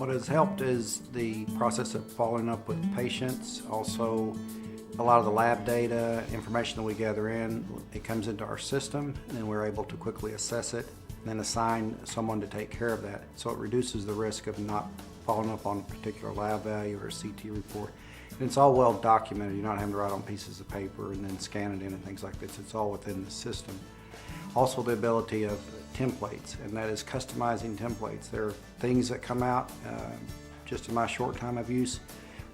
What has helped is the process of following up with patients. Also, a lot of the lab data, information that we gather in, it comes into our system, and then we're able to quickly assess it and then assign someone to take care of that. So it reduces the risk of not following up on a particular lab value or a CT report. And it's all well documented. You're not having to write on pieces of paper and then scan it in and things like this. It's all within the system. Also the ability of templates, and that is customizing templates. There are things that come out, just in my short time of use,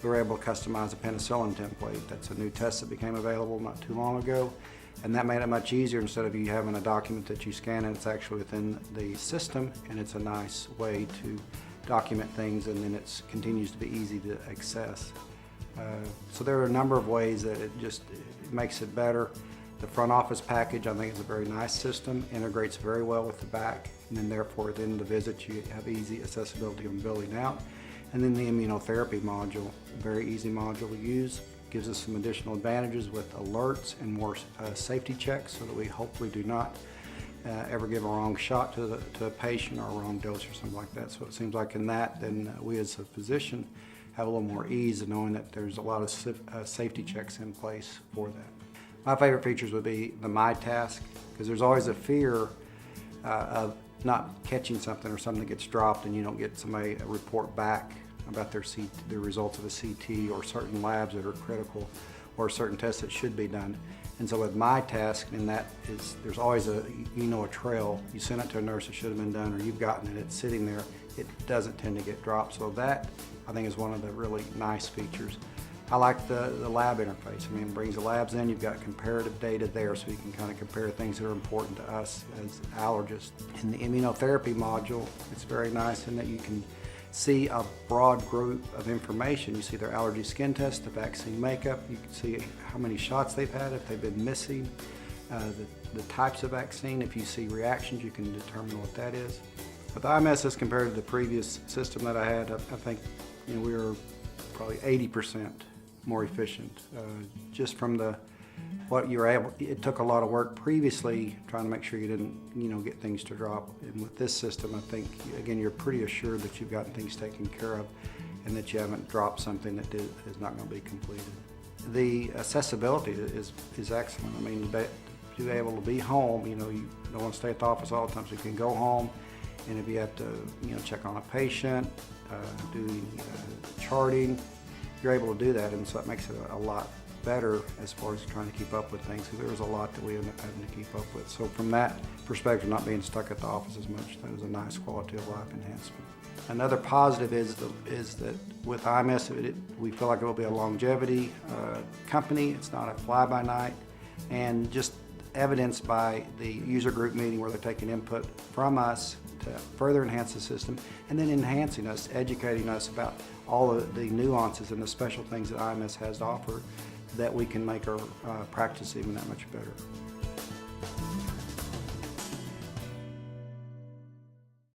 we were able to customize a penicillin template. That's a new test that became available not too long ago, and that made it much easier. Instead of you having a document that you scan and it's actually within the system, and it's a nice way to document things, and then it continues to be easy to access. So there are a number of ways that it makes it better. The front office package, I think, is a very nice system, integrates very well with the back, and then therefore at the end of the visit you have easy accessibility on building out. And then the immunotherapy module, a very easy module to use, gives us some additional advantages with alerts and more safety checks so that we hopefully do not ever give a wrong shot to a patient or a wrong dose or something like that. So it seems like in that, then we as a physician have a little more ease in knowing that there's a lot of safety checks in place for that. My favorite features would be the My Task, because there's always a fear of not catching something or something that gets dropped and you don't get somebody a report back about the results of a CT or certain labs that are critical or certain tests that should be done. And so with My Task, and that is, there's always a trail. You send it to a nurse, it should have been done, or you've gotten it, it's sitting there. It doesn't tend to get dropped. So that, I think, is one of the really nice features. I like the lab interface. I mean, it brings the labs in, you've got comparative data there so you can kind of compare things that are important to us as allergists. In the immunotherapy module, it's very nice in that you can see a broad group of information. You see their allergy skin test, the vaccine makeup, you can see how many shots they've had, if they've been missing, the types of vaccine. If you see reactions, you can determine what that is. With IMS, as compared to the previous system that I had, I think we were probably 80% more efficient. Just from what you were able, it took a lot of work previously trying to make sure you didn't get things to drop. And with this system, I think, again, you're pretty assured that you've gotten things taken care of and that you haven't dropped something that is not going to be completed. The accessibility is excellent. I mean, to be able to be home, you don't want to stay at the office all the time, so you can go home, and if you have to check on a patient, do charting, you're able to do that, and so it makes it a lot better as far as trying to keep up with things, because there was a lot that we ended up having to keep up with. So from that perspective, not being stuck at the office as much, that was a nice quality of life enhancement. Another positive is that with IMS, we feel like it will be a longevity company. It's not a fly-by-night, and just evidenced by the user group meeting where they're taking input from us to further enhance the system, and then enhancing us, educating us about all of the nuances and the special things that IMS has to offer, that we can make our practice even that much better.